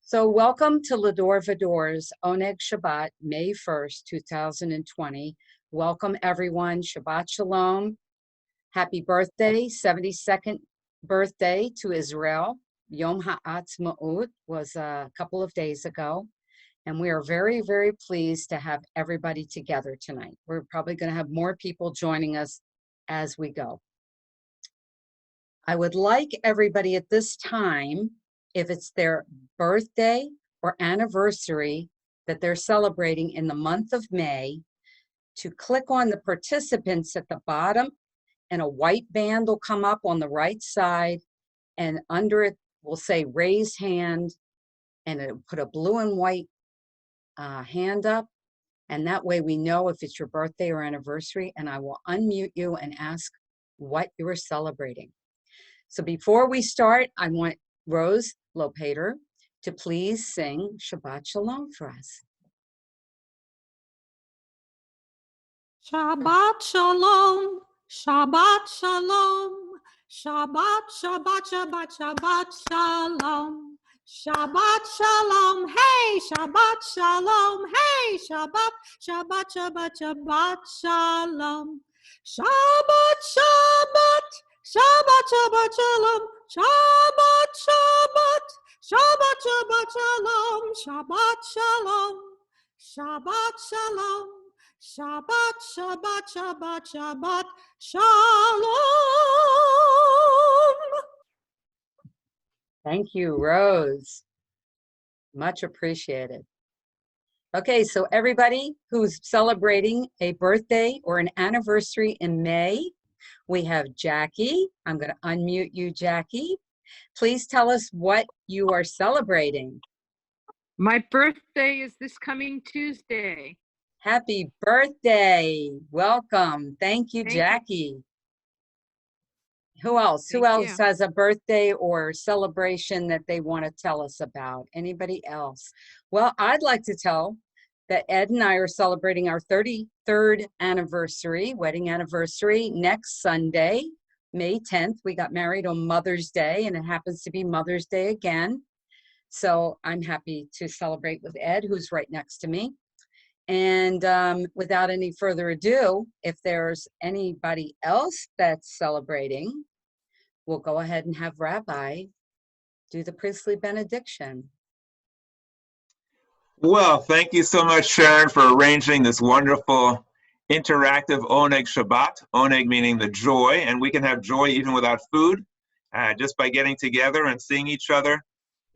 So welcome to L'Dor Va-Dor's Oneg Shabbat, May 1st, 2020. Welcome everyone. Shabbat Shalom. Happy birthday, 72nd birthday to Israel. Yom Ha'atzmaut was a couple of days ago. And we are very, very pleased to have everybody together tonight. We're probably going to have more people joining us as we go. I would like everybody at this time, if it's their birthday or anniversary that they're celebrating in the month of May, to click on the participants at the bottom, and a white band will come up on the right side, and under it will say raise hand, and it'll put a blue and white hand up, and that way we know if it's your birthday or anniversary, and I will unmute you and ask what you are celebrating. So before we start, I want Rose Lopater to please sing Shabbat Shalom for us. Shabbat Shalom, Shabbat Shalom, Shabbat, Shabbat, Shabbat, Shabbat Shalom, Shabbat Shalom, hey, Shabbat Shalom, hey, Shabbat, Shabbat, Shabbat, Shabbat Shalom, Shabbat, Shabbat, Shabbat, Shabbat Shalom, Shabbat, Shabbat, Shabbat, Shabbat Shalom, Shabbat Shalom, Shabbat Shalom. Shabbat, Shabbat, Shabbat, Shabbat, Shalom. Thank you, Rose. Much appreciated. Okay, so everybody who's celebrating a birthday or an anniversary in May, we have Jackie. I'm going to unmute you, Jackie. Please tell us what you are celebrating. My birthday is this coming Tuesday. Happy birthday. Welcome. Thank you, Jackie. Who else? Who else has a birthday or celebration that they want to tell us about? Anybody else? Well, I'd like to tell that Ed and I are celebrating our 33rd anniversary, wedding anniversary, next Sunday, May 10th. We got married on Mother's Day, and it happens to be Mother's Day again. So I'm happy to celebrate with Ed, who's right next to me. And without any further ado, if there's anybody else that's celebrating, we'll go ahead and have Rabbi do the priestly benediction. Well, thank you so much, Sharon, for arranging this wonderful interactive Oneg Shabbat. Oneg meaning the joy, and we can have joy even without food. Just by getting together and seeing each other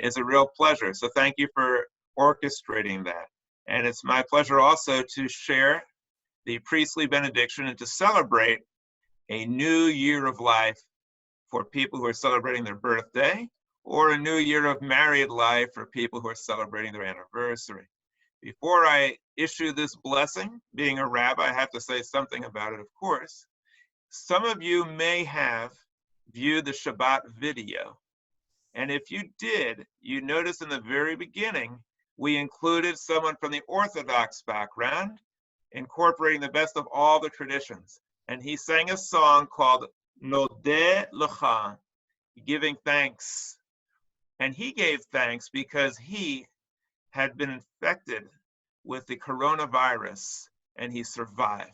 is a real pleasure. So thank you for orchestrating that. And it's my pleasure also to share the priestly benediction and to celebrate a new year of life for people who are celebrating their birthday, or a new year of married life for people who are celebrating their anniversary. Before I issue this blessing, being a rabbi, I have to say something about it, of course. Some of you may have viewed the Shabbat video. And if you did, you notice in the very beginning, we included someone from the Orthodox background, incorporating the best of all the traditions. And he sang a song called Nodeh Lecha, giving thanks. And he gave thanks because he had been infected with the coronavirus and he survived.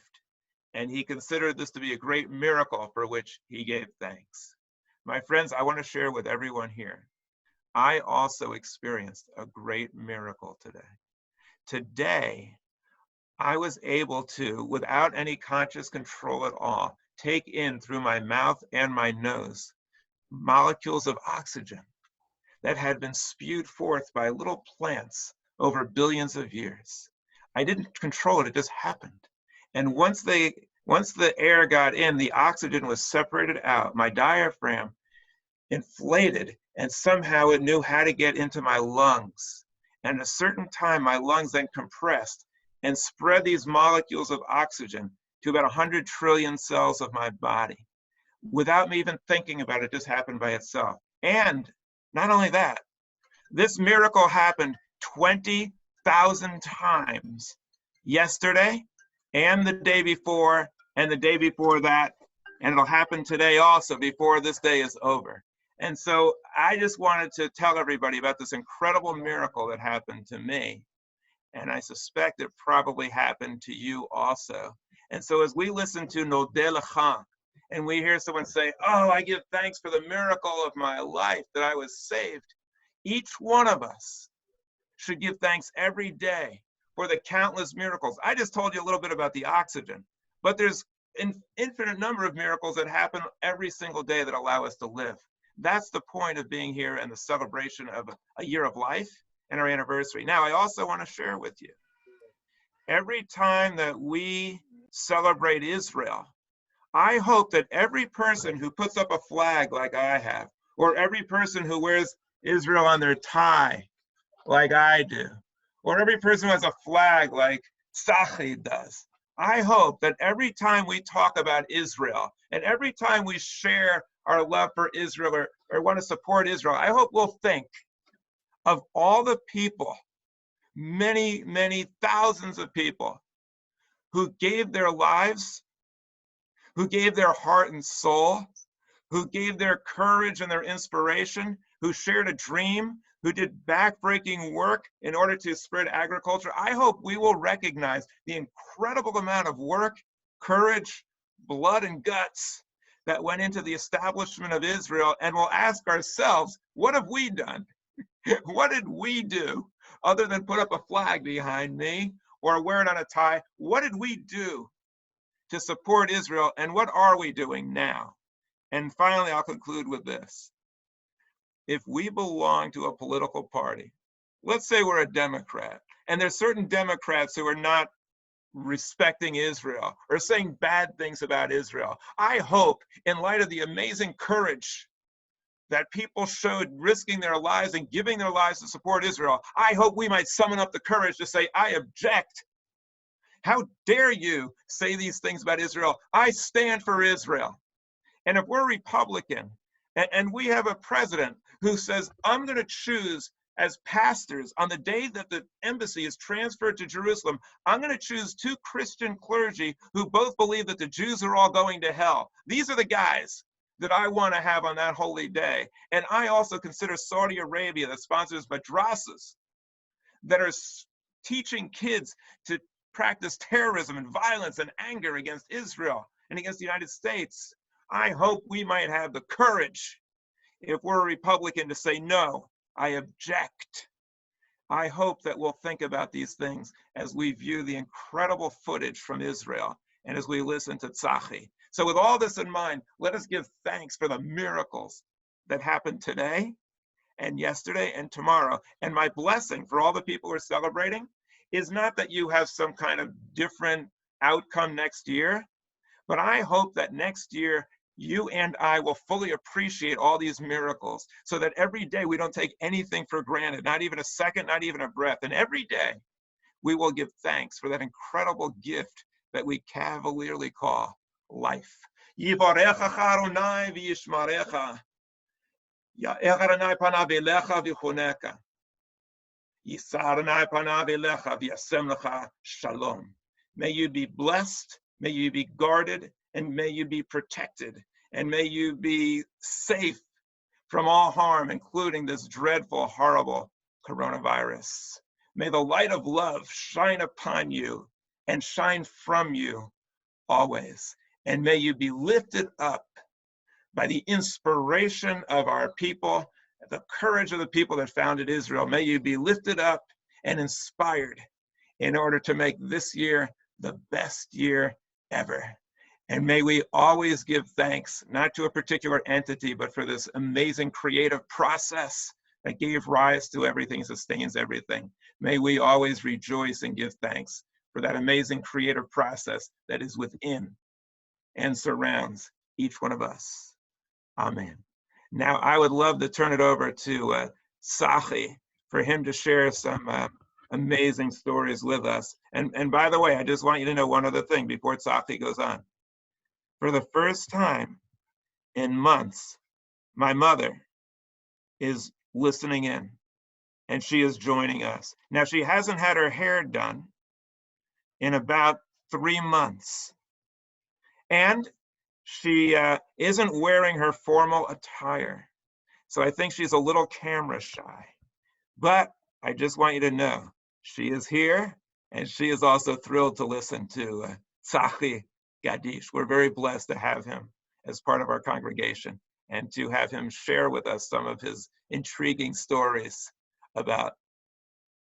And he considered this to be a great miracle for which he gave thanks. My friends, I want to share with everyone here, I also experienced a great miracle today. Today, I was able to, without any conscious control at all, take in through my mouth and my nose molecules of oxygen that had been spewed forth by little plants over billions of years. I didn't control it, it just happened. And once the air got in, the oxygen was separated out. My diaphragm inflated, and somehow it knew how to get into my lungs. And at a certain time, my lungs then compressed and spread these molecules of oxygen to about 100 trillion cells of my body. Without me even thinking about it, it just happened by itself. And not only that, this miracle happened 20,000 times yesterday and the day before and the day before that. And it'll happen today also before this day is over. And so I just wanted to tell everybody about this incredible miracle that happened to me. And I suspect it probably happened to you also. And so as we listen to Nodeh Lecha, and we hear someone say, oh, I give thanks for the miracle of my life that I was saved, each one of us should give thanks every day for the countless miracles. I just told you a little bit about the oxygen, but there's an infinite number of miracles that happen every single day that allow us to live. That's the point of being here and the celebration of a year of life and our anniversary. Now, I also want to share with you, every time that we celebrate Israel, I hope that every person who puts up a flag like I have, or every person who wears Israel on their tie like I do, or every person who has a flag like Tzachi does, I hope that every time we talk about Israel and every time we share our love for Israel or want to support Israel, I hope we'll think of all the people, many, many thousands of people who gave their lives, who gave their heart and soul, who gave their courage and their inspiration, who shared a dream, who did backbreaking work in order to spread agriculture. I hope we will recognize the incredible amount of work, courage, blood, and guts that went into the establishment of Israel, and we'll ask ourselves, what have we done? What did we do other than put up a flag behind me or wear it on a tie? What did we do to support Israel, and what are we doing now? And finally, I'll conclude with this. If we belong to a political party, let's say we're a Democrat, and there's certain Democrats who are not respecting Israel or saying bad things about Israel, I hope, in light of the amazing courage that people showed risking their lives and giving their lives to support Israel, I hope we might summon up the courage to say, I object. How dare you say these things about Israel? I stand for Israel. And if we're Republican and we have a president who says, I'm going to choose as pastors on the day that the embassy is transferred to Jerusalem, I'm going to choose 2 Christian clergy who both believe that the Jews are all going to hell. These are the guys that I want to have on that holy day. And I also consider Saudi Arabia, that sponsors madrasas that are teaching kids to practice terrorism and violence and anger against Israel and against the United States. I hope we might have the courage, if we're a Republican, to say, no, I object. I hope that we'll think about these things as we view the incredible footage from Israel and as we listen to Tzachi. So with all this in mind, let us give thanks for the miracles that happened today and yesterday and tomorrow. And my blessing for all the people who are celebrating is not that you have some kind of different outcome next year, but I hope that next year you and I will fully appreciate all these miracles so that every day we don't take anything for granted, not even a second, not even a breath. And every day we will give thanks for that incredible gift that we cavalierly call life. Yivarecha Adonai v'yishmarecha. Ya'er Adonai panav elecha v'choneka. Yisar Adonai panav elecha v'yasem lecha shalom. May you be blessed, may you be guarded, and may you be protected, and may you be safe from all harm, including this dreadful, horrible coronavirus. May the light of love shine upon you and shine from you always. And may you be lifted up by the inspiration of our people, the courage of the people that founded Israel. May you be lifted up and inspired in order to make this year the best year ever. And may we always give thanks, not to a particular entity, but for this amazing creative process that gave rise to everything, sustains everything. May we always rejoice and give thanks for that amazing creative process that is within and surrounds each one of us. Amen. Now, I would love to turn it over to Tzachi for him to share some amazing stories with us. And by the way, I just want you to know one other thing before Tzachi goes on. For the first time in months, my mother is listening in and she is joining us. Now, she hasn't had her hair done in about 3 months. And she isn't wearing her formal attire. So I think she's a little camera shy. But I just want you to know, she is here, and she is also thrilled to listen to Tzachi Gadish. We're very blessed to have him as part of our congregation and to have him share with us some of his intriguing stories about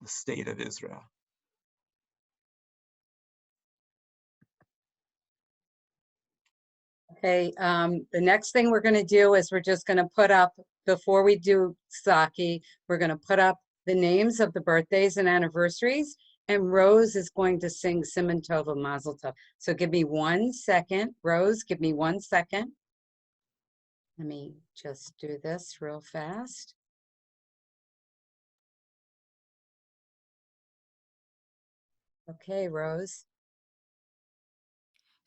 the state of Israel. Okay, the next thing we're going to do is we're just going to put up, before we do Tzachi, we're going to put up the names of the birthdays and anniversaries, and Rose is going to sing Siman Tov and Mazel Tov. So give me 1 second. Rose, give me 1 second. Let me just do this real fast. Okay, Rose.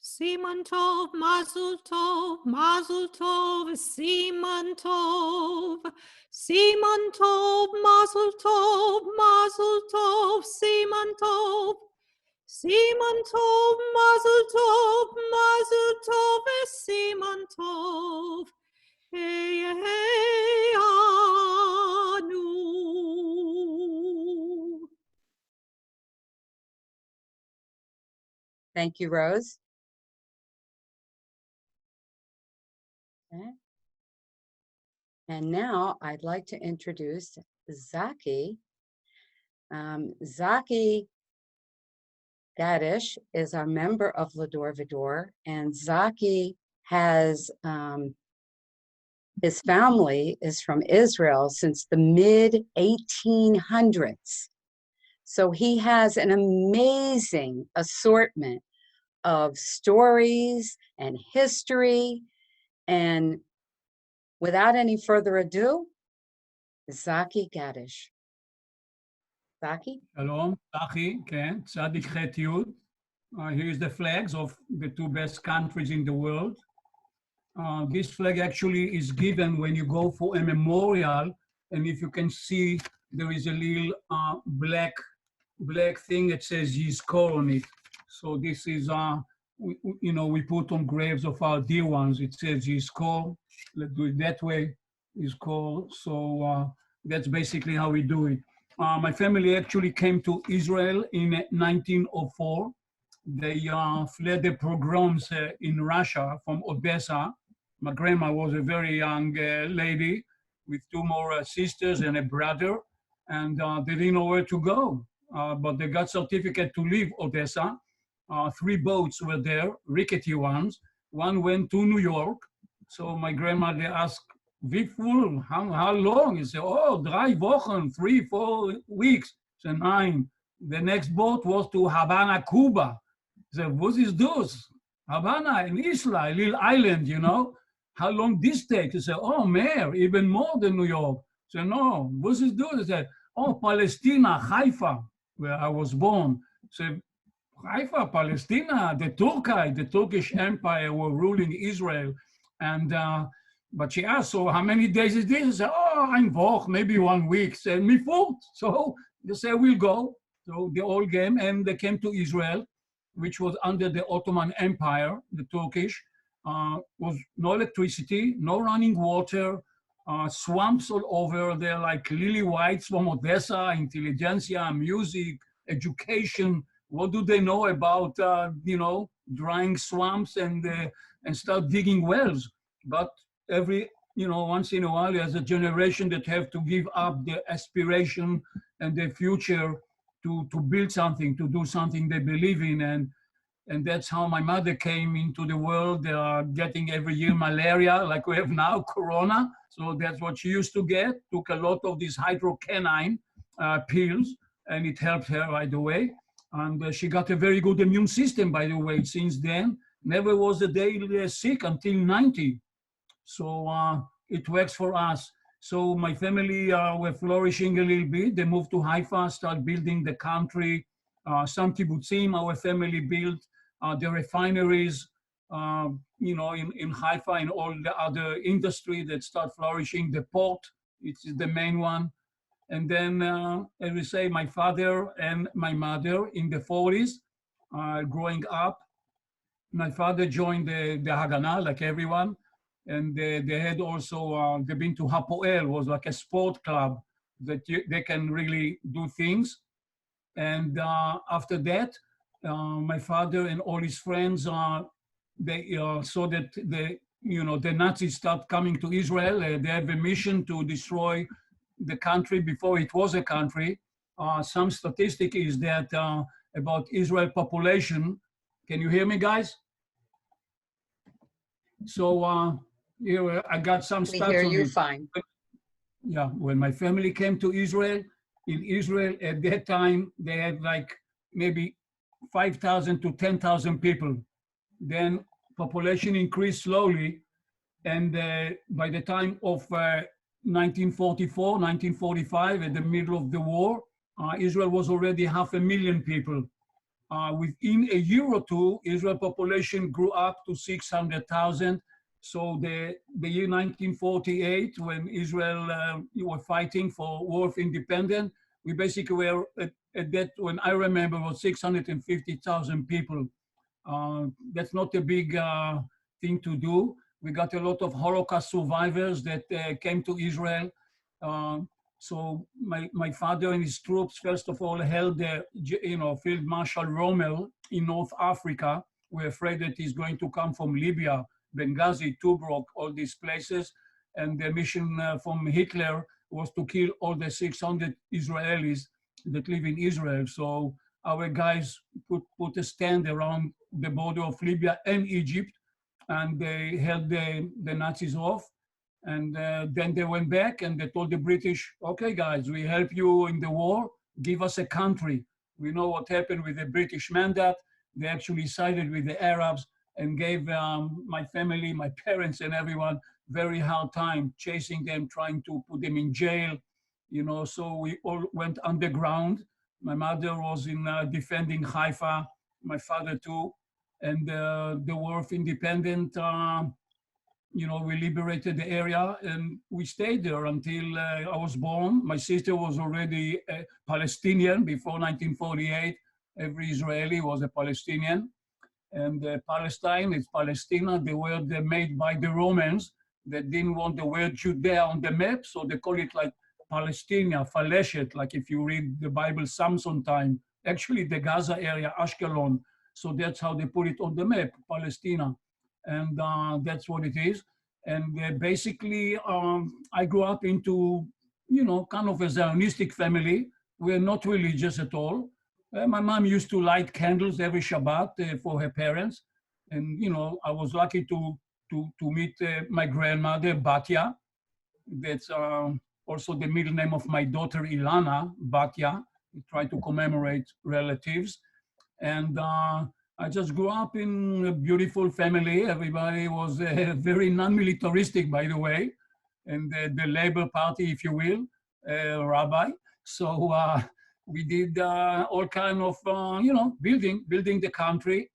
Siman Tov, Mazel Tov, Mazel Tov, Siman Tov. Siman Tov, Mazel Tov, Mazel Tov, Siman Tov. Siman Tov, Mazel Tov, Mazel Tov, Siman Tov. Hey, hey, Anu. Thank you, Rose. Okay. And now I'd like to introduce Tzachi. Tzachi Gadish is a member of L'Dor Va-Dor, and Tzachi has, his family is from Israel since the mid-1800s. So he has an amazing assortment of stories and history. And without any further ado, Tzachi Gadish. Tzachi? Shalom, Tzachi, כן, צדיק ח' י'. Here's the flags of the two best countries in the world. This flag actually is given when you go for a memorial, and if you can see, there is a little black thing that says Yizkor on it. So this is, we put on graves of our dear ones. It says Yizkor. Let's do it that way, Yizkor. So that's basically how we do it. My family actually came to Israel in 1904. They fled the pogroms in Russia from Odessa. My grandma was a very young lady with two more sisters and a brother, and they didn't know where to go. But they got certificate to leave Odessa. 3 boats were there, rickety ones. One went to New York. So my grandmother asked, "Wie full? How long?" He said, "Oh, 3 Wochen, 3-4 weeks." He said, 9. The next boat was to Havana, Cuba. He said, "What is this? Havana in Isla, a little island, you know. How long this takes?" He said, "Oh, Mayor, even more than New York." He said, "No, what is this?" He said, "Oh, Palestina, Haifa, where I was born." He said, "Haifa, Palestina, the Turkish Empire were ruling Israel." And but she asked, "So how many days is this?" He said, "Oh, ein Woche, maybe 1 week." Said, "Me food." So they said, "We'll go." So they all came, and they came to Israel, which was under the Ottoman Empire, the Turkish. Was no electricity, no running water, swamps all over there, like lily whites from Odessa, intelligentsia, music, education. What do they know about, drying swamps and start digging wells? But every, once in a while, there's a generation that have to give up their aspiration and their future to build something, to do something they believe in. And that's how my mother came into the world, getting every year malaria, like we have now, corona. So that's what she used to get, took a lot of these hydroquinone pills, and it helped her right away. And she got a very good immune system, by the way, since then. Never was a day sick until 90. So it works for us. So my family were flourishing a little bit. They moved to Haifa, start building the country. Some kibbutzim, our family built the refineries, in Haifa and all the other industry that start flourishing. The port, which is the main one. And then, as we say, my father and my mother in the 40s, growing up. My father joined the Haganah, like everyone. And they had also, they've been to Hapoel, was like a sport club that they can really do things. And after that, my father and all his friends, they saw that the Nazis start coming to Israel. They have a mission to destroy the country before it was a country. Some statistic is that about Israel population. Can you hear me, guys? So here I got some We stats hear on you it. fine. Yeah, when my family came to Israel, in Israel at that time, they had like maybe 5,000 to 10,000 people. Then population increased slowly. And by the time of 1944, 1945, at the middle of the war, Israel was already 500,000 people. Within a year or two, Israel population grew up to 600,000. So the year 1948, when Israel were fighting for war of independence, we basically were at that, when I remember, was 650,000 people. That's not a big thing to do. We got a lot of Holocaust survivors that came to Israel. So my father and his troops, first of all, held the, Field Marshal Rommel in North Africa. We're afraid that he's going to come from Libya, Benghazi, Tobruk, all these places. And the mission from Hitler was to kill all the 600 Israelis that live in Israel. So our guys put a stand around the border of Libya and Egypt, and they held the Nazis off. And then they went back and they told the British, okay, guys, we help you in the war, give us a country. We know what happened with the British mandate. They actually sided with the Arabs and gave my family, my parents and everyone very hard time, chasing them, trying to put them in jail. So we all went underground. My mother was in defending Haifa, my father too. And the War of Independence, we liberated the area and we stayed there until I was born. My sister was already a Palestinian before 1948. Every Israeli was a Palestinian. And Palestine is Palestina, the word made by the Romans that didn't want the word Judea on the map, so they call it like Palestina, Faleshet, like if you read the Bible Samson time, actually the Gaza area, Ashkelon. So that's how they put it on the map, Palestina. And that's what it is. And basically, I grew up into, kind of a Zionistic family. We're not religious at all. My mom used to light candles every Shabbat for her parents. And, I was lucky to meet my grandmother, Batya. That's also the middle name of my daughter, Ilana, Batya. We try to commemorate relatives. And I just grew up in a beautiful family. Everybody was very non-militaristic, by the way, and the Labour Party, if you will, rabbi. So we did all kind of, building the country.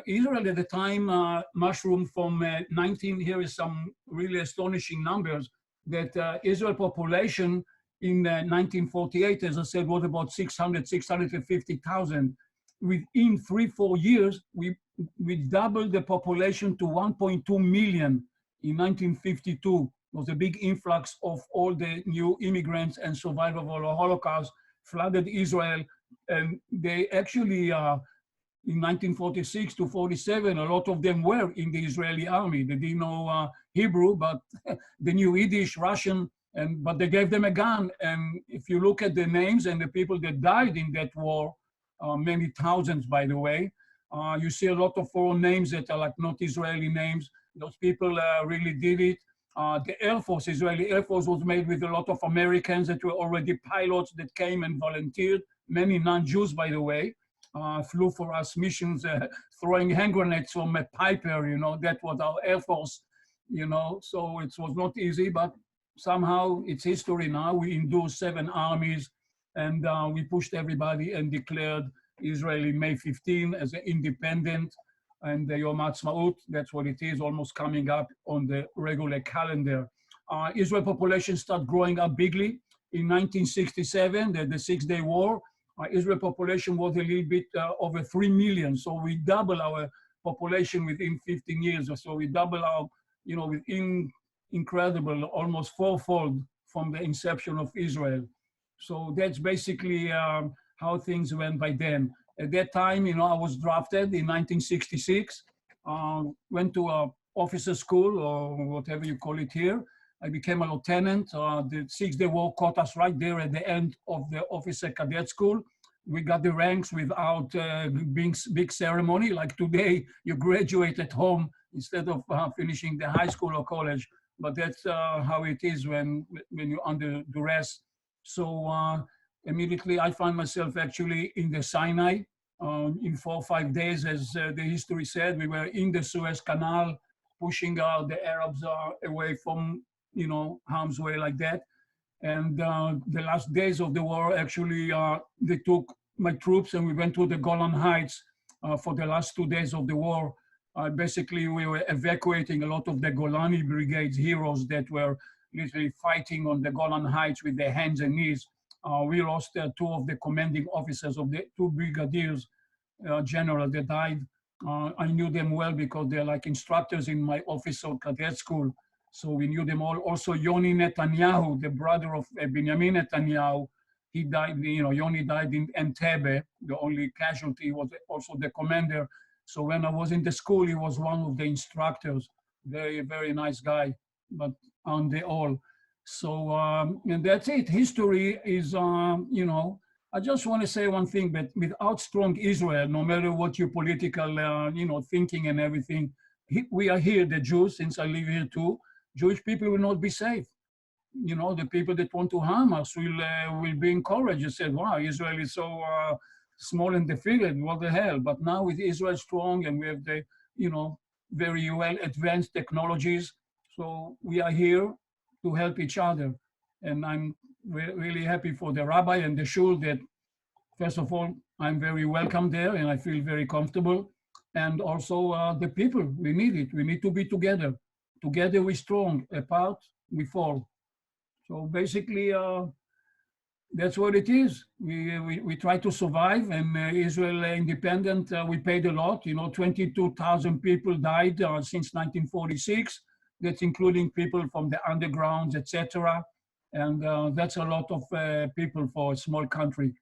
Israel at the time mushroomed from 19, here is some really astonishing numbers, that Israel population in 1948, as I said, was about 650,000. Within 3-4 years, we doubled the population to 1.2 million in 1952. It was a big influx of all the new immigrants and survivors of the Holocaust flooded Israel. And they actually, in 1946 to 47, a lot of them were in the Israeli army. They didn't know Hebrew, but they knew Yiddish, Russian, but they gave them a gun. And if you look at the names and the people that died in that war, many thousands, by the way. You see a lot of foreign names that are like not Israeli names. Those people really did it. The Air Force, Israeli Air Force, was made with a lot of Americans that were already pilots that came and volunteered. Many non-Jews, by the way, flew for us missions, throwing hand grenades from a Piper, that was our Air Force, so it was not easy, but somehow it's history now. We endured 7 armies, and we pushed everybody and declared Israel in May 15 as an independent, and the Yom Ha'atzmaut, that's what it is, almost coming up on the regular calendar. Israel population started growing up bigly. In 1967, the Six-Day War, Israel population was a little bit over 3 million. So we double our population within 15 years or so. We double our with incredible, almost fourfold from the inception of Israel. So that's basically how things went by then. At that time, I was drafted in 1966, went to a officer school or whatever you call it here. I became a lieutenant. The Six-Day War caught us right there at the end of the officer cadet school. We got the ranks without big ceremony. Like today, you graduate at home instead of finishing the high school or college. But that's how it is when you're under duress. So immediately I find myself actually in the Sinai in 4 or 5 days, as the history said. We were in the Suez Canal, pushing the Arabs away from, harm's way like that. And the last days of the war, actually, they took my troops and we went to the Golan Heights for the last 2 days of the war. Basically, we were evacuating a lot of the Golani Brigade's heroes that were literally fighting on the Golan Heights with their hands and knees. We lost 2 of the commanding officers of the 2 brigadiers general that died. I knew them well because they're like instructors in my officer cadet school. So we knew them all. Also, Yoni Netanyahu, the brother of Benjamin Netanyahu, he died, Yoni died in Entebbe. The only casualty was also the commander. So when I was in the school, he was one of the instructors. Very, very nice guy, but aren't they all? So, and that's it. History is, I just want to say one thing, that without strong Israel, no matter what your political, thinking and everything, we are here, the Jews, since I live here too, Jewish people will not be safe. The people that want to harm us will be encouraged and said, wow, Israel is so small and defeated, what the hell? But now with Israel strong and we have the, very well advanced technologies, so we are here to help each other. And I'm really happy for the rabbi and the shul that, first of all, I'm very welcome there and I feel very comfortable. And also the people, we need it. We need to be together. Together we're strong, apart we fall. So basically, that's what it is. We try to survive, and Israel independent, we paid a lot. 22,000 people died since 1946. That's including people from the undergrounds, etc. And that's a lot of people for a small country.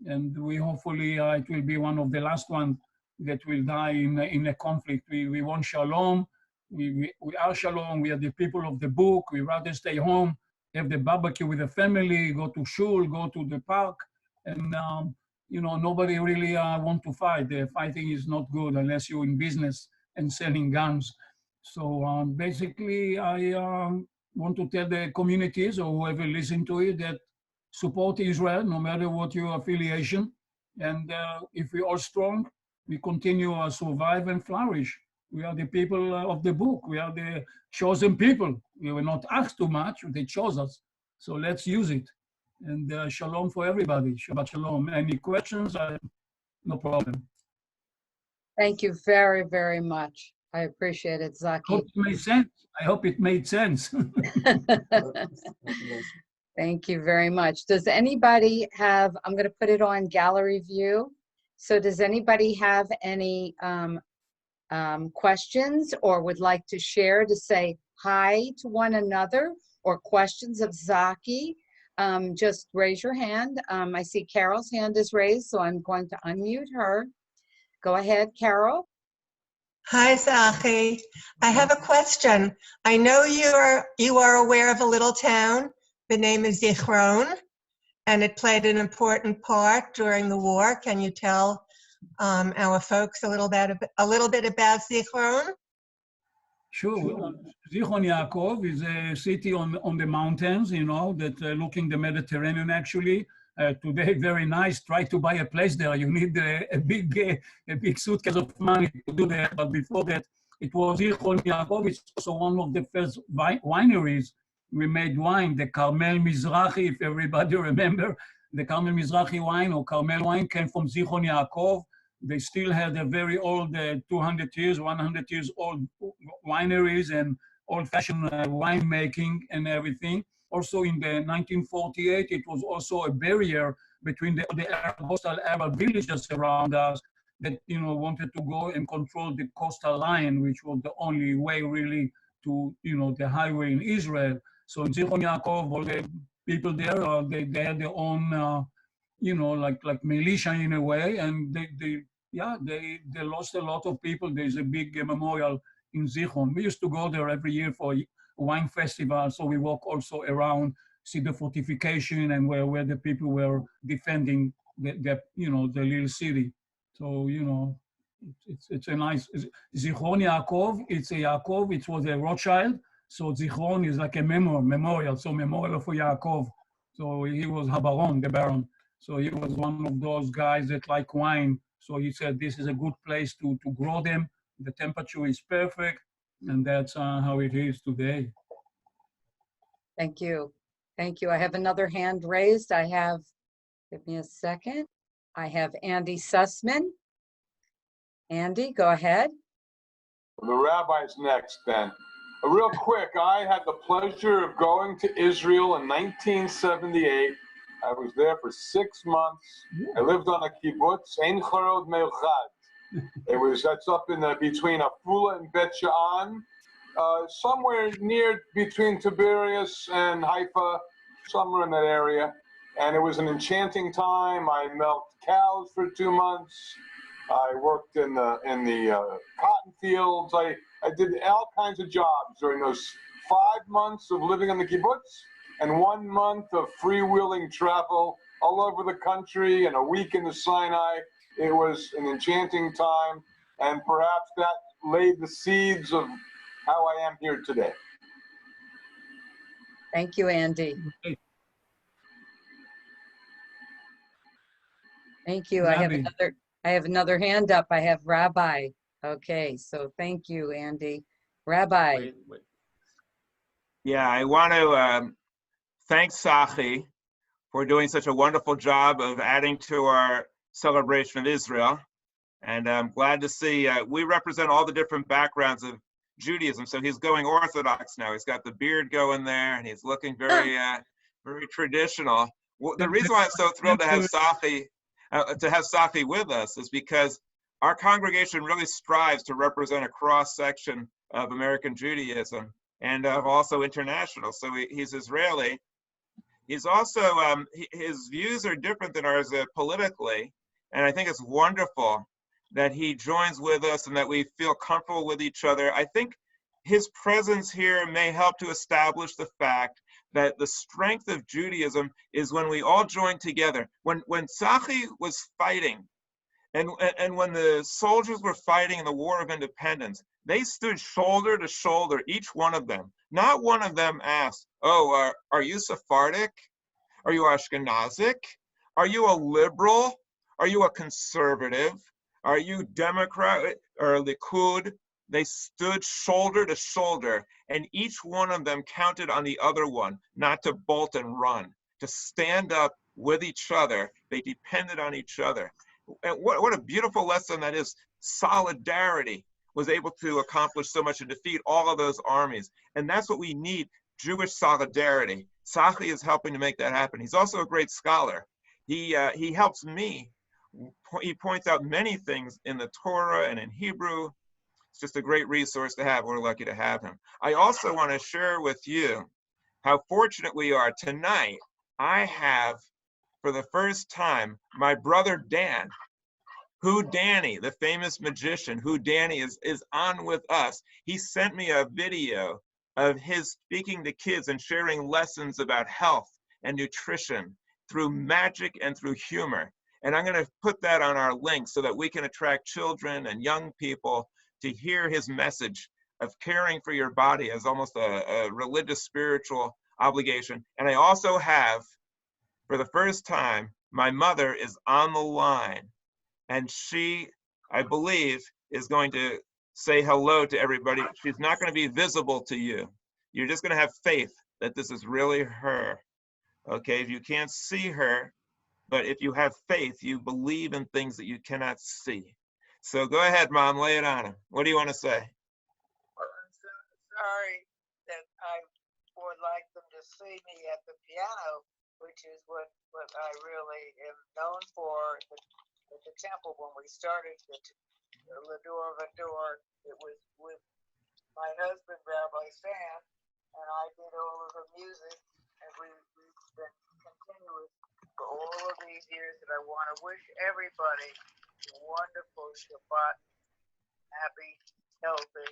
And we hopefully, it will be one of the last ones that will die in a conflict. We want shalom. We are shalom. We are the people of the book. We rather stay home, have the barbecue with the family, go to shul, go to the park. And, nobody really want to fight. The fighting is not good unless you're in business and selling guns. So basically, I want to tell the communities or whoever listen to it that support Israel, no matter what your affiliation. And if we're all strong, we continue to survive and flourish. We are the people of the book. We are the chosen people. We were not asked too much. They chose us. So let's use it. And shalom for everybody. Shabbat shalom. Any questions? No problem. Thank you very, very much. I appreciate it, I Tzachi. hope it made sense. I hope it made sense. Thank you very much. Does anybody have, I'm going to put it on gallery view. So does anybody have any questions or would like to share, to say hi to one another, or questions of Tzachi? Just raise your hand. I see Carol's hand is raised, so I'm going to unmute her. Go ahead, Carol. Hi, Tzachi. I have a question. I know you are aware of a little town. The name is Zichron, and it played an important part during the war. Can you tell our folks a little bit about Zichron? Sure. Zichron Yaakov is a city on the mountains, that looking the Mediterranean actually. Today, very nice. Try to buy a place there. You need a big suitcase of money to do that. But before that, it was Zichron Yaakov. It's also one of the first wineries. We made wine, the Carmel Mizrahi, if everybody remember. The Carmel Mizrahi wine or Carmel wine came from Zichron Yaakov. They still had a very old 200 years, 100 years old wineries and old-fashioned winemaking and everything. Also in the 1948, it was also a barrier between the coastal Arab villages around us that wanted to go and control the coastal line, which was the only way really to the highway in Israel. So in Zichron Yaakov, all the people there, they had their own, like militia in a way, and they lost a lot of people. There's a big memorial in Zichron. We used to go there every year for a wine festival, so we walk also around, see the fortification and where the people were defending the little city. So it's a nice Zichron Yaakov. It's a Yaakov. It was a Rothschild. So Zichron is like a memorial. So memorial for Yaakov. So he was Habaron, the Baron. So he was one of those guys that like wine. So he said this is a good place to grow them. The temperature is perfect, and that's how it is today. Thank you. Thank you. I have another hand raised. Give me a second. I have Andy Sussman. Andy, go ahead. The rabbi's next then. Real quick, I had the pleasure of going to Israel in 1978. I was there for 6 months. I lived on a kibbutz, Ein Chorod Meilchad. That's up in between Afula and Bet Sha'an, somewhere near between Tiberias and Haifa, somewhere in that area. And it was an enchanting time. I milked cows for 2 months. I worked in the cotton fields. I did all kinds of jobs during those 5 months of living in the kibbutz and 1 month of freewheeling travel all over the country and a week in the Sinai. It was an enchanting time, and perhaps that laid the seeds of how I am here today. Thank you, Andy. Thank you. I have another hand up. I have Rabbi. Okay, so thank you, Andy. Rabbi. Wait. Yeah, I want to thank Tzachi for doing such a wonderful job of adding to our celebration of Israel. And I'm glad to see we represent all the different backgrounds of Judaism. So he's going Orthodox now. He's got the beard going there, and he's looking very, very traditional. Well, the reason why I'm so thrilled to have Tzachi with us is because our congregation really strives to represent a cross section of American Judaism and also international. So he's Israeli. He's also his views are different than ours politically, and I think it's wonderful that he joins with us and that we feel comfortable with each other. I think his presence here may help to establish the fact that the strength of Judaism is when we all join together. When Tzachi was fighting, and when the soldiers were fighting in the War of Independence, they stood shoulder to shoulder, each one of them. Not one of them asked, "Oh, are you Sephardic? Are you Ashkenazic? Are you a liberal? Are you a conservative? Are you Democrat or Likud?" They stood shoulder to shoulder, and each one of them counted on the other one not to bolt and run, to stand up with each other. They depended on each other. And what a beautiful lesson that is. Solidarity was able to accomplish so much and defeat all of those armies. And that's what we need, Jewish solidarity. Tzachi is helping to make that happen. He's also a great scholar. He helps me. He points out many things in the Torah and in Hebrew. It's just a great resource to have. We're lucky to have him. I also want to share with you how fortunate we are. Tonight, I have, for the first time, my brother Dan, Danny, the famous magician, Danny is on with us. He sent me a video of his speaking to kids and sharing lessons about health and nutrition through magic and through humor. And I'm going to put that on our link so that we can attract children and young people to hear his message of caring for your body as almost a religious, spiritual obligation. And I also have, for the first time, my mother is on the line. And she, I believe, is going to say hello to everybody. She's not going to be visible to you. You're just going to have faith that this is really her. Okay, if you can't see her, but if you have faith, you believe in things that you cannot see. So go ahead, Mom, lay it on him. What do you want to say? Well, I'm so sorry that I would like them to see me at the piano, which is what I really am known for. At the temple, when we started the L'Dor Va-Dor, it was with my husband, Rabbi Sam, and I did all of the music, and we've been continuous for all of these years. And I want to wish everybody a wonderful Shabbat, happy, healthy,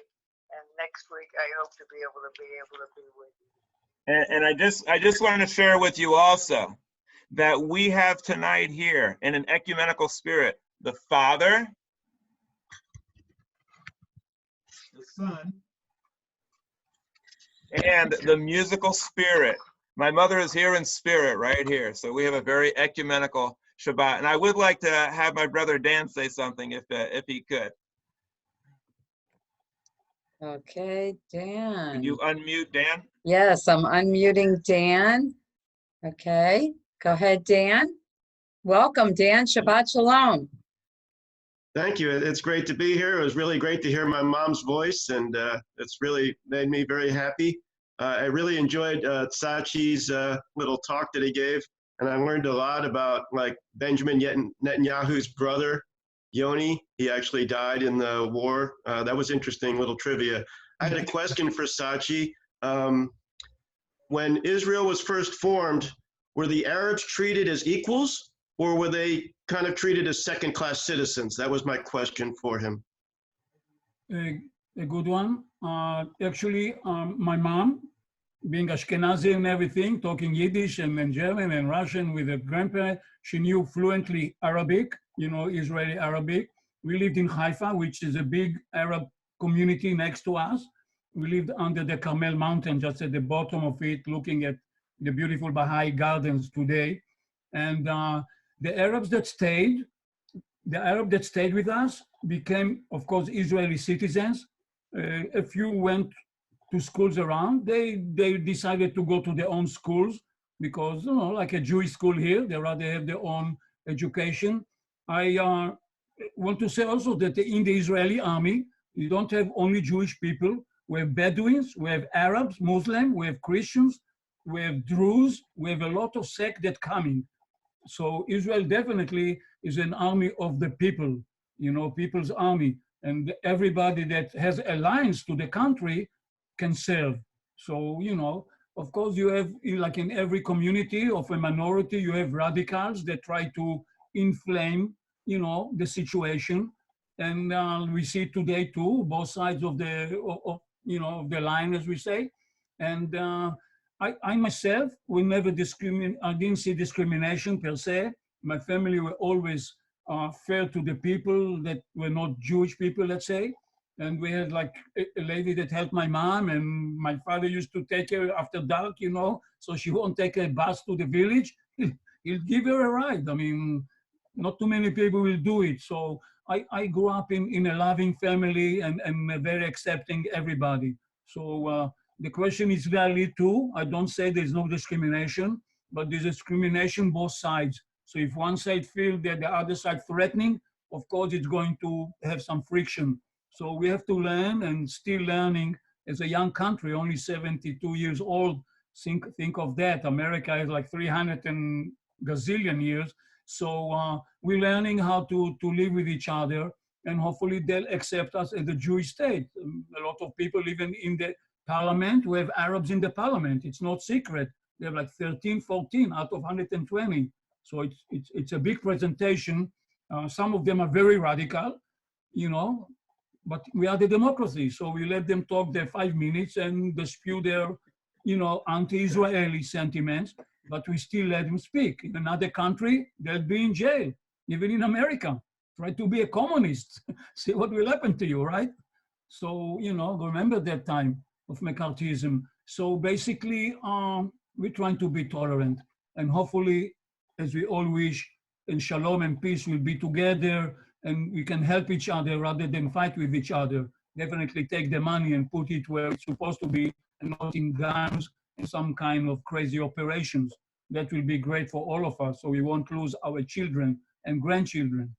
and next week I hope to be able to be with you. And I just want to share with you also that we have tonight here in an ecumenical spirit, the Father, the Son, and the musical spirit. My mother is here in spirit right here. So we have a very ecumenical Shabbat. And I would like to have my brother Dan say something if he could. Okay, Dan. Can you unmute, Dan? Yes, I'm unmuting Dan. Okay, go ahead, Dan. Welcome, Dan. Shabbat Shalom. Thank you. It's great to be here. It was really great to hear my mom's voice, and it's really made me very happy. I really enjoyed Tzachi's little talk that he gave, and I learned a lot about like Benjamin Netanyahu's brother, Yoni. He actually died in the war. That was interesting little trivia. I had a question for Tzachi. When Israel was first formed, were the Arabs treated as equals, or were they kind of treated as second-class citizens? That was my question for him. A good one. Actually, my mom, being Ashkenazi and everything, talking Yiddish and German and Russian with a grandparent, she knew fluently Arabic, you know, Israeli Arabic. We lived in Haifa, which is a big Arab community next to us. We lived under the Carmel Mountain, just at the bottom of it, looking at the beautiful Baha'i gardens today. And the Arab that stayed with us became, of course, Israeli citizens. A few went to schools around. They decided to go to their own schools because, you know, like a Jewish school here, they rather have their own education. I want to say also that in the Israeli army, you don't have only Jewish people. We have Bedouins, we have Arabs, Muslims, we have Christians, we have Druze, we have a lot of sects that coming. So Israel definitely is an army of the people, you know, people's army. And everybody that has alliance to the country can serve. So, you know, of course you have, like in every community of a minority, you have radicals that try to inflame, you know, the situation. And we see today too, both sides of the, you know, of the line, as we say. And I myself will never discriminate. I didn't see discrimination per se. My family were always fair to the people that were not Jewish people, let's say. And we had like a lady that helped my mom, and my father used to take her after dark, you know, so she won't take a bus to the village. He'll give her a ride. I mean, not too many people will do it. So I grew up in a loving family and very accepting everybody. So the question is valid too. I don't say there's no discrimination, but there's discrimination both sides. So if one side feels that the other side threatening, of course it's going to have some friction. So we have to learn, and still learning as a young country, only 72 years old. Think of that. America is like 300 and gazillion years. So we're learning how to live with each other, and hopefully they'll accept us as a Jewish state. A lot of people, even in the parliament, we have Arabs in the parliament. It's not secret. They have like 13, 14 out of 120. So it's a big presentation. Some of them are very radical, you know, but we are the democracy. So we let them talk their 5 minutes and they spew their, you know, anti-Israeli sentiments, but we still let them speak. In another country, they'll be in jail, even in America. Try to be a communist. See what will happen to you, right? So, you know, remember that time of McCarthyism. So basically, we're trying to be tolerant, and hopefully, as we all wish, and shalom and peace will be together, and we can help each other rather than fight with each other. Definitely take the money and put it where it's supposed to be, and not in guns and some kind of crazy operations. That will be great for all of us, so we won't lose our children and grandchildren.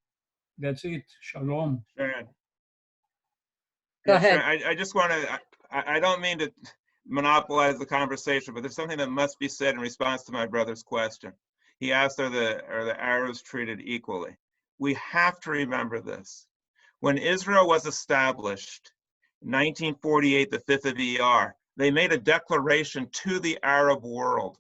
That's it. Shalom. Sharon. Go ahead. Sharon, I just want to, I don't mean to monopolize the conversation, but there's something that must be said in response to my brother's question. He asked, are the Arabs treated equally? We have to remember this. When Israel was established 1948, the 5th of ER. They made a declaration to the Arab world.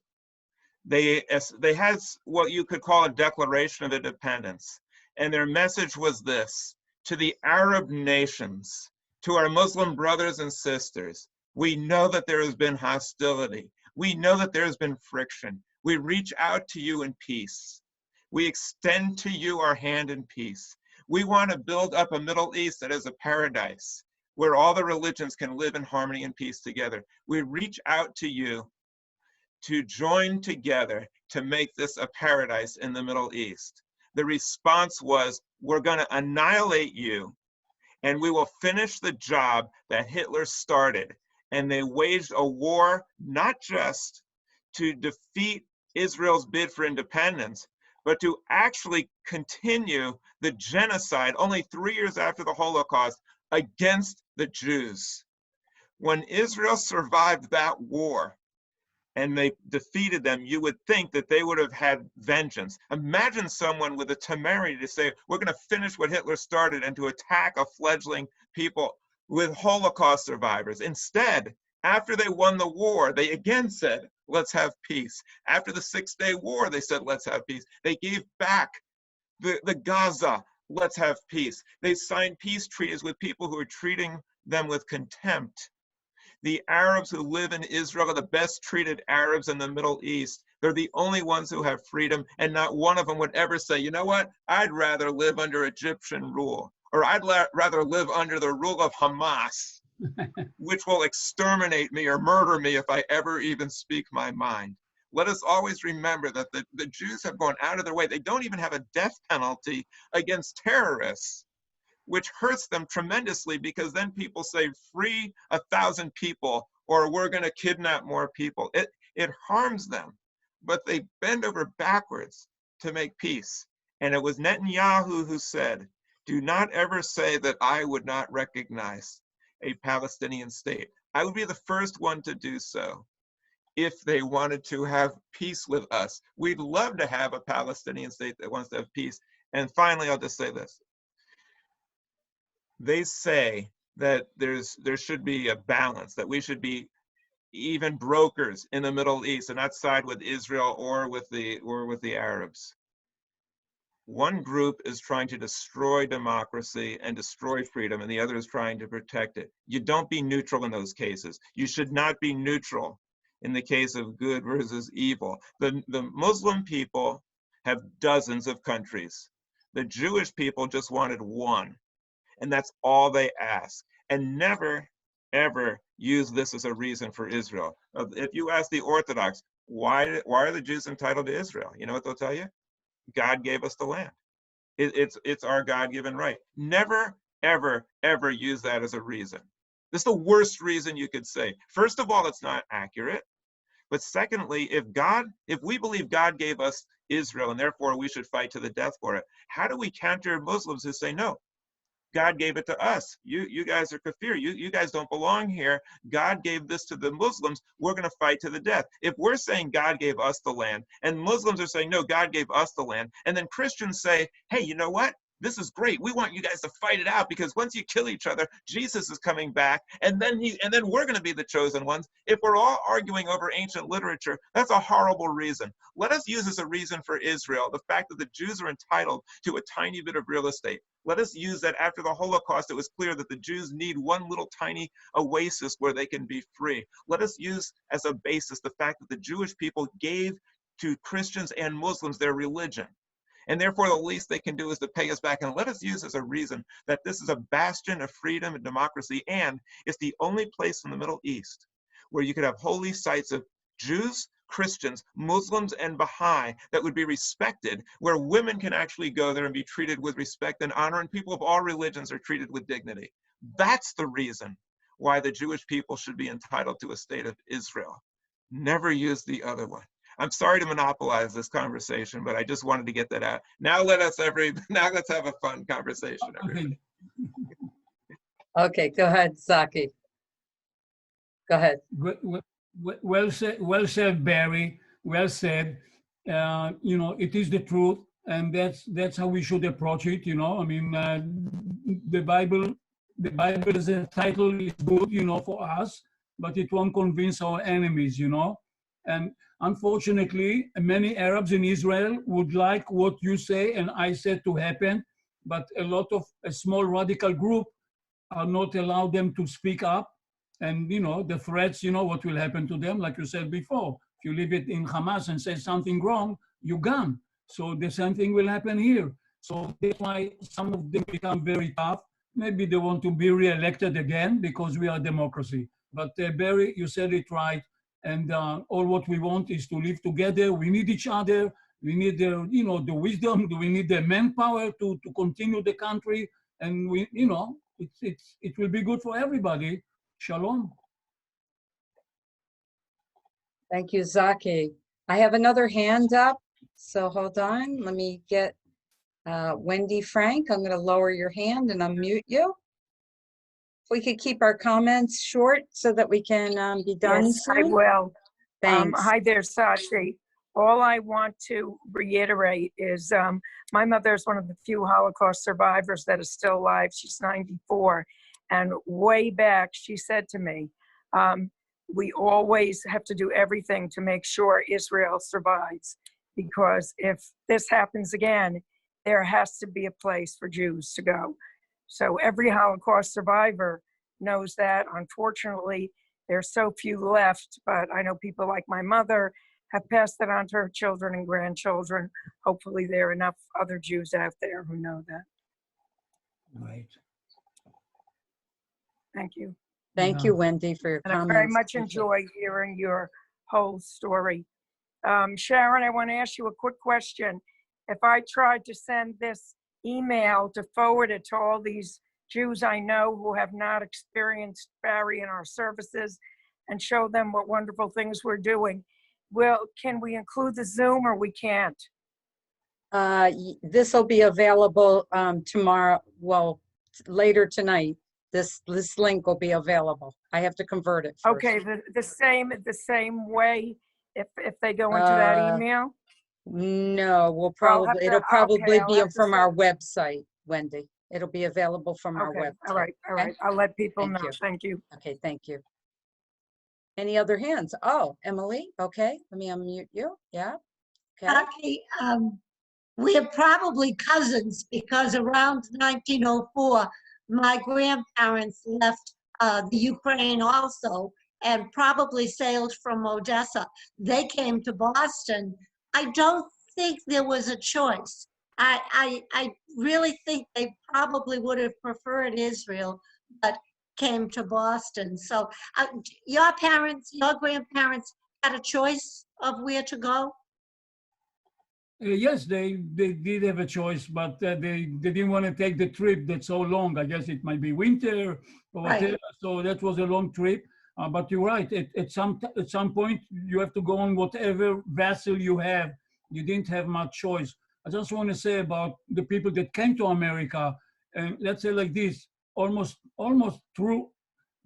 They had what you could call a declaration of independence. And their message was this: to the Arab nations, to our Muslim brothers and sisters, we know that there has been hostility. We know that there has been friction. We reach out to you in peace. We extend to you our hand in peace. We want to build up a Middle East that is a paradise where all the religions can live in harmony and peace together. We reach out to you to join together to make this a paradise in the Middle East. The response was, we're going to annihilate you and we will finish the job that Hitler started. And they waged a war not just to defeat Israel's bid for independence, but to actually continue the genocide only 3 years after the Holocaust against the Jews. When Israel survived that war and they defeated them, you would think that they would have had vengeance. Imagine someone with the temerity to say, we're going to finish what Hitler started and to attack a fledgling people with Holocaust survivors. Instead, after they won the war, they again said, let's have peace. After the 6-Day War, they said, let's have peace. They gave back the Gaza, let's have peace. They signed peace treaties with people who are treating them with contempt. The Arabs who live in Israel are the best treated Arabs in the Middle East. They're the only ones who have freedom, and not one of them would ever say, you know what, I'd rather live under Egyptian rule, or I'd rather live under the rule of Hamas, which will exterminate me or murder me if I ever even speak my mind. Let us always remember that the Jews have gone out of their way. They don't even have a death penalty against terrorists, which hurts them tremendously, because then people say, free 1,000 people, or we're going to kidnap more people. It harms them, but they bend over backwards to make peace. And it was Netanyahu who said, do not ever say that I would not recognize a Palestinian state. I would be the first one to do so if they wanted to have peace with us. We'd love to have a Palestinian state that wants to have peace. And finally, I'll just say this. They say that there should be a balance, that we should be even brokers in the Middle East and not side with Israel or with the Arabs. One group is trying to destroy democracy and destroy freedom, and the other is trying to protect it. You don't be neutral in those cases. You should not be neutral in the case of good versus evil. The Muslim people have dozens of countries. The Jewish people just wanted one, and that's all they ask. And never, ever use this as a reason for Israel. If you ask the Orthodox, why are the Jews entitled to Israel? You know what they'll tell you? God gave us the land. It's our God-given right. Never, ever, ever use that as a reason. This is the worst reason you could say. First of all, it's not accurate. But secondly, if we believe God gave us Israel and therefore we should fight to the death for it, how do we counter Muslims who say, no, God gave it to us. You guys are kafir. You guys don't belong here. God gave this to the Muslims. We're going to fight to the death. If we're saying God gave us the land, and Muslims are saying, no, God gave us the land, and then Christians say, hey, you know what? This is great. We want you guys to fight it out, because once you kill each other, Jesus is coming back, and then we're going to be the chosen ones. If we're all arguing over ancient literature, that's a horrible reason. Let us use as a reason for Israel the fact that the Jews are entitled to a tiny bit of real estate. Let us use that after the Holocaust, it was clear that the Jews need one little tiny oasis where they can be free. Let us use as a basis the fact that the Jewish people gave to Christians and Muslims their religion. And therefore, the least they can do is to pay us back. And let us use as a reason that this is a bastion of freedom and democracy, and it's the only place in the Middle East where you could have holy sites of Jews, Christians, Muslims, and Baha'i that would be respected, where women can actually go there and be treated with respect and honor, and people of all religions are treated with dignity. That's the reason why the Jewish people should be entitled to a state of Israel. Never use the other one. I'm sorry to monopolize this conversation, but I just wanted to get that out. Now let's have a fun conversation, everybody. Okay, go ahead, Tzachi. Go ahead. Well said, Barry. Well said. It is the truth, and that's how we should approach it. I mean, the Bible the Bible as a title is good, for us, but it won't convince our enemies, And unfortunately, many Arabs in Israel would like what you say and I said to happen, but a small radical group are not allowed them to speak up. And, the threats, what will happen to them, like you said before. If you leave it in Hamas and say something wrong, you're gone. So the same thing will happen here. So that's why some of them become very tough. Maybe they want to be re-elected again because we are a democracy. But Barry, you said it right. And all what we want is to live together. We need each other. We need the, the wisdom. We need the manpower to continue the country. And it will be good for everybody. Shalom. Thank you, Zaki. I have another hand up. So hold on. Let me get Wendy Frank. I'm going to lower your hand and unmute you. If we could keep our comments short so that we can be done Yes, I soon. will. Thanks. Hi there, Sashi. All I want to reiterate is my mother is one of the few Holocaust survivors that is still alive. She's 94. And way back, she said to me, we always have to do everything to make sure Israel survives. Because if this happens again, there has to be a place for Jews to go. So every Holocaust survivor knows that. Unfortunately, there's so few left, but I know people like my mother have passed it on to her children and grandchildren. Hopefully there are enough other Jews out there who know that. Right. Thank you. Thank you, Wendy, for your And I comments. very much enjoy hearing your whole story. Sharon, I want to ask you a quick question. If I tried to send this email to forward it to all these Jews I know who have not experienced Barry in our services and show them what wonderful things we're doing, can we include the Zoom or we can't? This will be available tomorrow, well, later tonight. This link will be available. I have to convert it first. Okay, the same way if they go into that email? No, it'll probably be from our website, Wendy. It'll be available from our website. All right. Okay? I'll let people know. You. Thank you. Okay, thank you. Any other hands? Oh, Emily, okay, let me unmute you. Yeah, okay. We're probably cousins because around 1904, my grandparents left the Ukraine also and probably sailed from Odessa. They came to Boston. I don't think there was a choice. I really think they probably would have preferred Israel, but came to Boston. So your grandparents had a choice of where to go? Yes, they did have a choice, but they didn't want to take the trip that's so long. I guess it might be winter or whatever. Right. So that was a long trip. But you're right. At some point, you have to go on whatever vessel you have. You didn't have much choice. I just want to say about the people that came to America, and let's say like this, almost true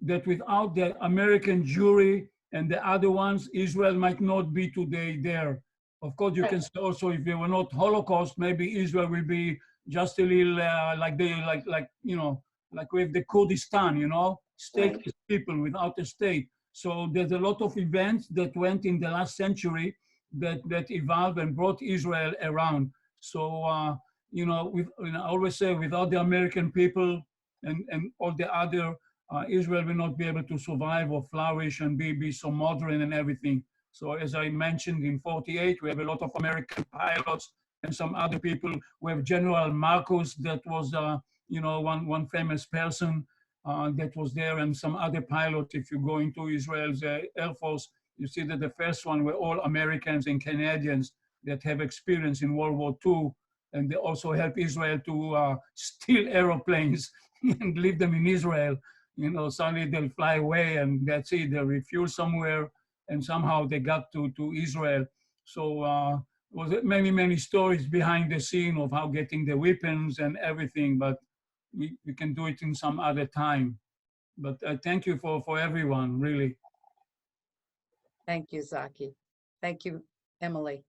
that without the American jury and the other ones, Israel might not be today there. Of course, you can say also if they were not Holocaust, maybe Israel will be just a little like with the Kurdistan, stateless people without a state. So there's a lot of events that went in the last century that evolved and brought Israel around. So I always say without the American people and all the other, Israel will not be able to survive or flourish and be so modern and everything. So as I mentioned in 48, we have a lot of American pilots and some other people. We have General Marcos that was, one famous person that was there, and some other pilots. If you go into Israel's Air Force, you see that the first one were all Americans and Canadians that have experience in World War II. And they also help Israel to steal airplanes and leave them in Israel. Suddenly they'll fly away and that's it. They'll refuel somewhere. And somehow they got to Israel. So was many stories behind the scene of how getting the weapons and everything, but we can do it in some other time. But thank you for everyone, really. Thank you, Zaki. Thank you, Emily.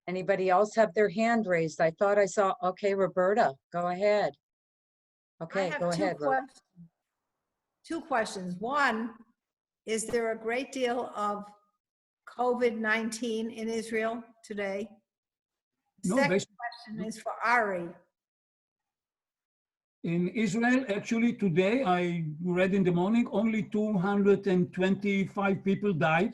Anybody else have their hand raised? I thought I saw, okay, Roberta, go ahead. Okay, have go ahead, Rose. two questions. One, is there a great deal of COVID-19 in Israel today? No, Second question is for Ari. in Israel, actually today, I read in the morning, only 225 people died.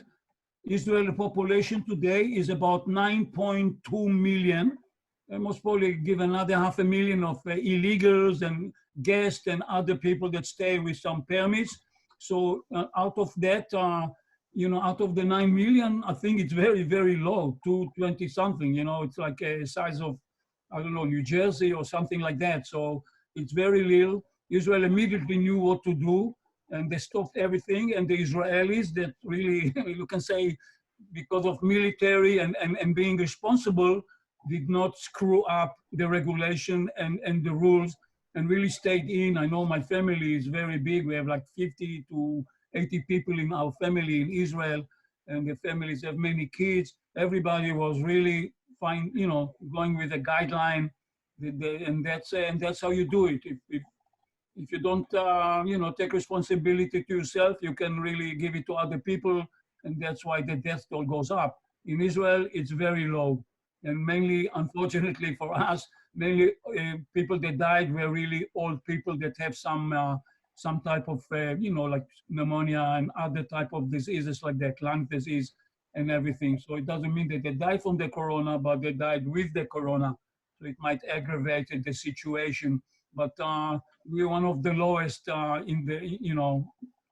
Israel population today is about 9.2 million. And most probably give another 500,000 of illegals and guests and other people that stay with some permits. So out of that, out of the 9 million, I think it's very, very low, 220 something, it's like a size of, I don't know, New Jersey or something like that. So it's very little. Israel immediately knew what to do, and they stopped everything. And the Israelis that really, you can say, because of military and being responsible, did not screw up the regulation and the rules and really stayed in. I know my family is very big. We have like 50 to 80 people in our family in Israel, and the families have many kids. Everybody was really fine, going with a guideline, and that's how you do it. If you don't, take responsibility to yourself, you can really give it to other people, and that's why the death toll goes up. In Israel, it's very low, and mainly, unfortunately for us, mainly people that died were really old people that have some type of, like pneumonia and other type of diseases like that, lung disease and everything. So it doesn't mean that they died from the corona, but they died with the corona. So it might aggravate the situation. But we're one of the lowest in the,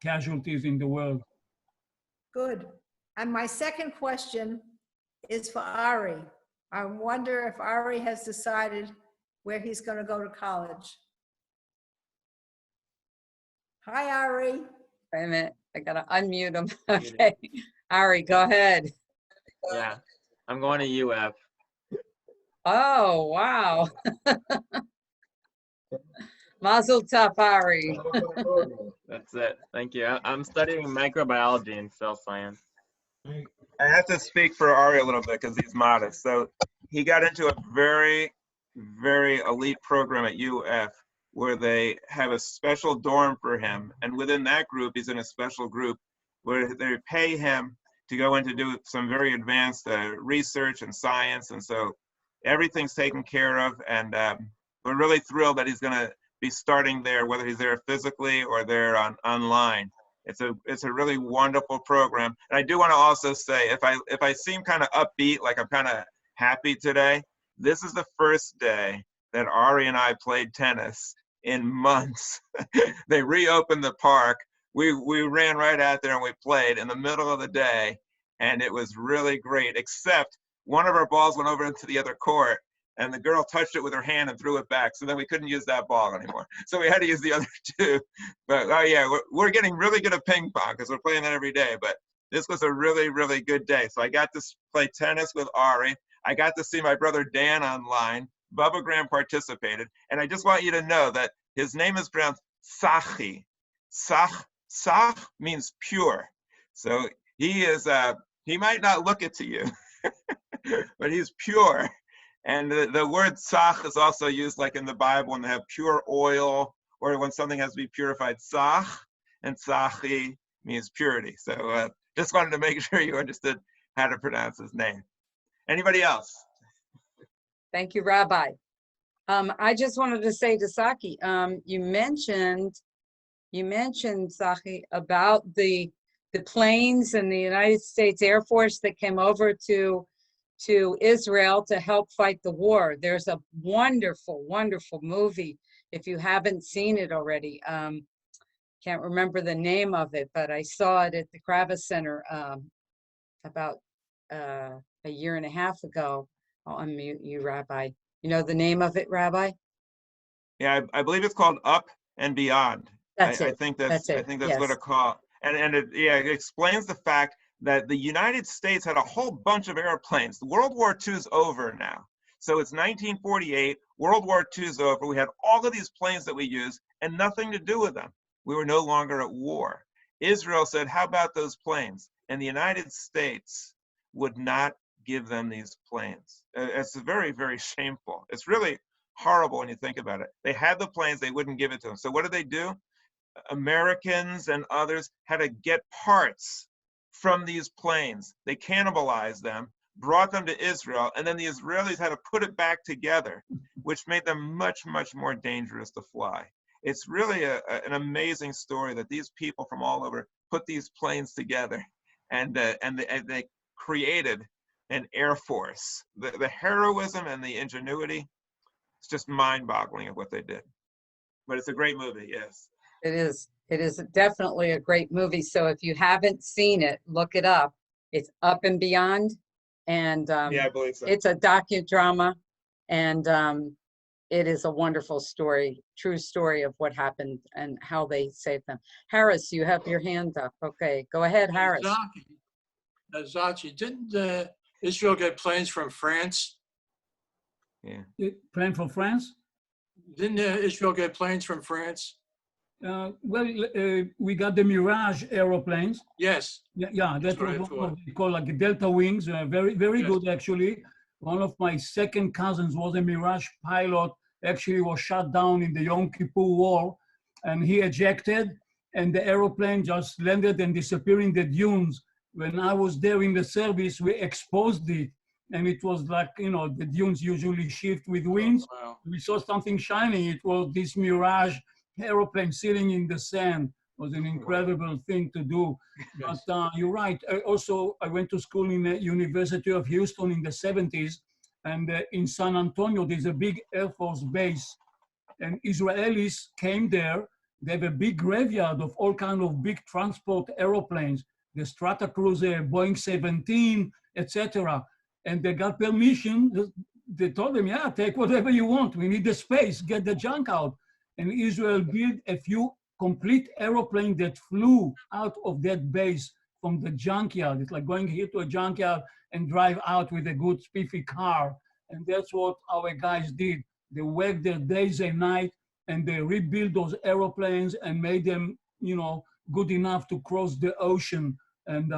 casualties in the world. Good. And my second question is for Ari. I wonder if Ari has decided where he's going to go to college. Hi, Ari. Wait a minute, I gotta unmute him. Okay, Ari, go ahead. Yeah, I'm going to UF. Oh, wow. Mazel tov, Ari. That's it. Thank you. I'm studying microbiology and cell science. I have to speak for Ari a little bit because he's modest. So he got into a very, very elite program at UF where they have a special dorm for him. And within that group, he's in a special group where they pay him to go in to do some very advanced research and science. And so everything's taken care of. And we're really thrilled that he's going to be starting there, whether he's there physically or there online. It's a really wonderful program. And I do want to also say, if I seem kind of upbeat, like I'm kind of happy today, this is the first day that Ari and I played tennis in months. They reopened the park. We ran right out there and we played in the middle of the day, and it was really great, except one of our balls went over into the other court, and the girl touched it with her hand and threw it back. So then we couldn't use that ball anymore. So we had to use the other two. But oh yeah, we're getting really good at ping pong because we're playing that every day. But this was a really, really good day. So I got to play tennis with Ari. I got to see my brother Dan online. Bubba Graham participated. And I just want you to know that his name is pronounced Tzachi. Tzach means pure. So he might not look it to you, but he's pure. And the word tzach is also used like in the Bible when they have pure oil or when something has to be purified. Tzach and tzachi means purity. So just wanted to make sure you understood how to pronounce his name. Anybody else? Thank you, Rabbi. I just wanted to say to Tzachi, you mentioned Tzachi about the planes and the United States Air Force that came over to Israel to help fight the war. There's a wonderful, wonderful movie. If you haven't seen it already, can't remember the name of it, but I saw it at the Kravis Center about a year and a half ago. I'll unmute you, Rabbi. You know the name of it, Rabbi? Yeah, I believe it's called Up and Beyond. That's it. I think that's it. I think that's Yes. what it called. And it explains the fact that the United States had a whole bunch of airplanes. World War II is over now. So it's 1948, World War II is over. We had all of these planes that we use and nothing to do with them. We were no longer at war. Israel said, how about those planes? And the United States would not give them these planes. It's very, very shameful. It's really horrible when you think about it. They had the planes, they wouldn't give it to them. So what did they do? Americans and others had to get parts from these planes. They cannibalized them, brought them to Israel, and then the Israelis had to put it back together, which made them much, much more dangerous to fly. It's really an amazing story that these people from all over put these planes together, and they created an air force. The heroism and the ingenuity, it's just mind-boggling of what they did. But it's a great movie, yes. It is. It is definitely a great movie. So if you haven't seen it, look it up. It's Up and Beyond, and Yeah, I believe so. it's a docudrama, and it is a wonderful story, true story of what happened and how they saved them. Harris, you have your hand up. Okay, go ahead, Harris. Tzachi, didn't Israel get planes from France? Yeah. Plane from France? Didn't Israel get planes from France? We got the Mirage aeroplanes. Yes. Yeah, That's that what I was thought. called like Delta Wings. Very Yes. good, actually. One of my second cousins was a Mirage pilot. Actually, was shot down in the Yom Kippur War, and he ejected, and the aeroplane just landed and disappeared in the dunes. When I was there in the service, we exposed it, and it was like, you know, the dunes usually shift with winds. Oh, wow. We saw something shining. It was this Mirage aeroplane sitting in the sand. It was an incredible thing to do. Yes. But you're right. I went to school in the University of Houston in the 70s, and in San Antonio, there's a big Air Force base, and Israelis came there. They have a big graveyard of all kinds of big transport aeroplanes, the Stratocruiser, Boeing 17, etc. And they got permission. They told them, yeah, take whatever you want. We need the space, get the junk out. And Israel built a few complete aeroplanes that flew out of that base from the junkyard. It's like going here to a junkyard and drive out with a good spiffy car. And that's what our guys did. They worked their days and night, and they rebuilt those aeroplanes and made them, you know, good enough to cross the ocean. And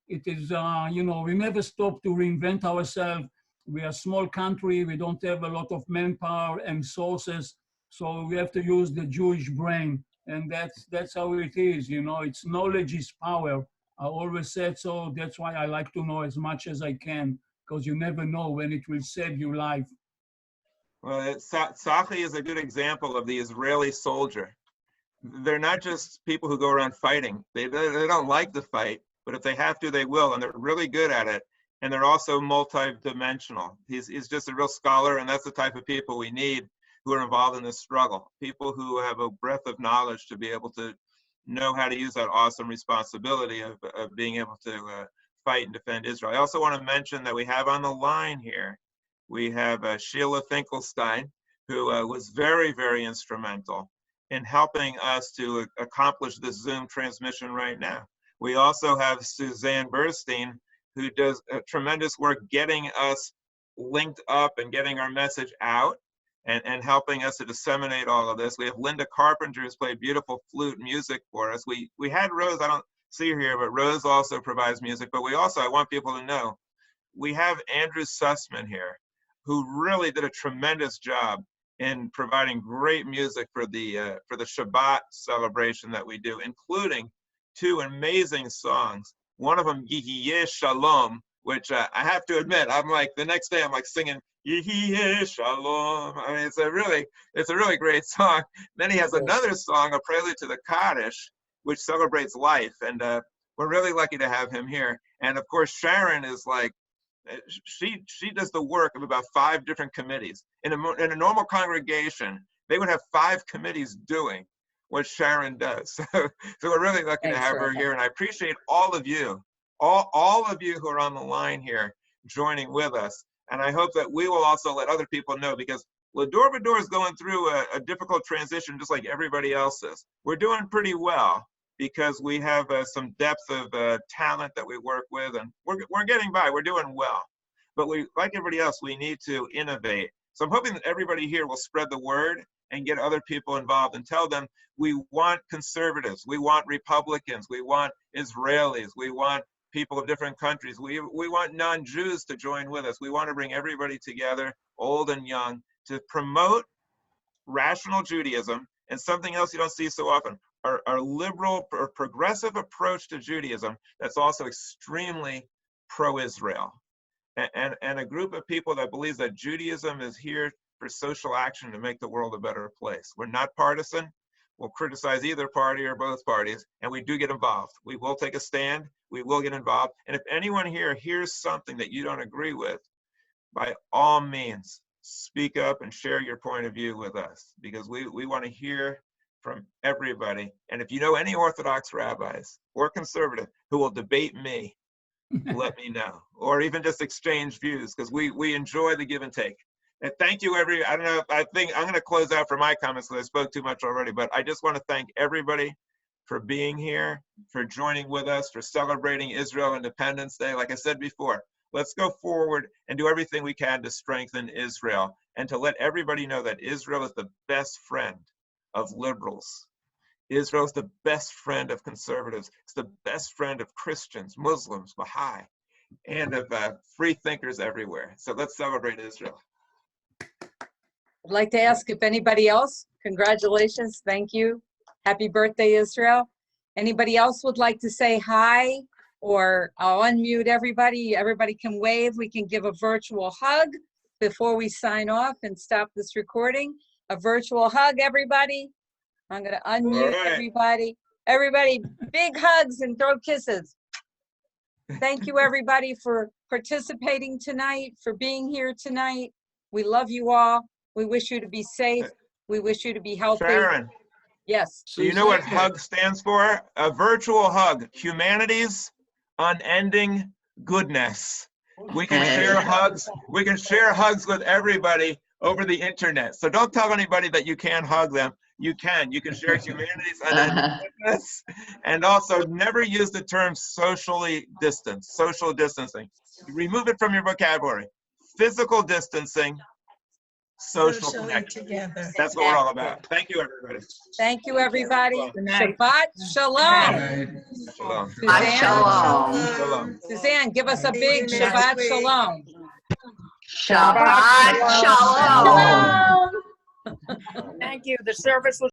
it is, you know, we never stop to reinvent ourselves. We are a small country. We don't have a lot of manpower and sources. So we have to use the Jewish brain. And that's how it is, you know, it's knowledge is power. I always said so. That's why I like to know as much as I can, because you never know when it will save your life. Well, Tzachi is a good example of the Israeli soldier. They're not just people who go around fighting. They don't like to fight, but if they have to, they will, and they're really good at it. And they're also multi-dimensional. He's just a real scholar, and that's the type of people we need who are involved in this struggle. People who have a breadth of knowledge to be able to know how to use that awesome responsibility of being able to fight and defend Israel. I also want to mention that we have on the line here, we have Sheila Finkelstein, who was very, very instrumental in helping us to accomplish this Zoom transmission right now. We also have Suzanne Burstein, who does tremendous work getting us linked up and getting our message out and helping us to disseminate all of this. We have Linda Carpenter, who's played beautiful flute music for us. We had Rose, I don't see her here, but Rose also provides music. But we also, I want people to know, we have Andrew Sussman here, who really did a tremendous job in providing great music for the Shabbat celebration that we do, including two amazing songs. One of them, Yihiyeh Shalom, which I have to admit, I'm like, the next day I'm like singing Yihiyeh Shalom. I mean, it's a really great song. Then he has another song, a prelude to the Kaddish, which celebrates life. And we're really lucky to have him here. And of course, Sharon is like, she does the work of about 5 different committees. In a normal congregation, they would have 5 committees doing what Sharon does. So we're really lucky to have her here. And I appreciate all of you, all of you who are on the line here joining with us. And I hope that we will also let other people know, because L'Dor Va-Dor is going through a difficult transition just like everybody else is. We're doing pretty well because we have some depth of talent that we work with, and we're getting by, we're doing well. But we, like everybody else, we need to innovate. So I'm hoping that everybody here will spread the word and get other people involved and tell them we want conservatives, we want Republicans, we want Israelis, we want people of different countries, we want non-Jews to join with us. We want to bring everybody together, old and young, to promote rational Judaism and something else you don't see so often, our liberal or progressive approach to Judaism that's also extremely pro-Israel. And a group of people that believes that Judaism is here for social action to make the world a better place. We're not partisan. We'll criticize either party or both parties, and we do get involved. We will take a stand. We will get involved. And if anyone here hears something that you don't agree with, by all means, speak up and share your point of view with us, because we want to hear from everybody. And if you know any Orthodox rabbis or conservative who will debate me, let me know, or even just exchange views, because we enjoy the give and take. And thank you, I don't know, I think I'm going to close out for my comments because I spoke too much already, but I just want to thank everybody for being here, for joining with us, for celebrating Israel Independence Day. Like I said before, let's go forward and do everything we can to strengthen Israel and to let everybody know that Israel is the best friend of liberals. Israel is the best friend of conservatives. It's the best friend of Christians, Muslims, Baha'i, and of free thinkers everywhere. So let's celebrate Israel. I'd like to ask if anybody else, congratulations, thank you. Happy birthday, Israel. Anybody else would like to say hi, or I'll unmute everybody. Everybody can wave. We can give a virtual hug before we sign off and stop this recording. A virtual hug, everybody. I'm going to unmute everybody. Everybody, big hugs and throw kisses. Thank you, everybody, for participating tonight, for being here tonight. We love you all. We wish you to be safe. We wish you to be healthy. Sharon. Yes. Do you know what HUG stands for? A virtual hug. Humanity's unending goodness. We can share hugs. We can share hugs with everybody over the internet. So don't tell anybody that you can't hug them. You can. You can share humanity's unending goodness. And also never use the term socially distance, social distancing. Remove it from your vocabulary. Physical distancing, social connection. That's what we're all about. Thank you, everybody. Thank you, everybody. Shabbat shalom. Shalom. Suzanne, Suzanne, give us a big Shabbat shalom. Shabbat shalom. Thank you. The service was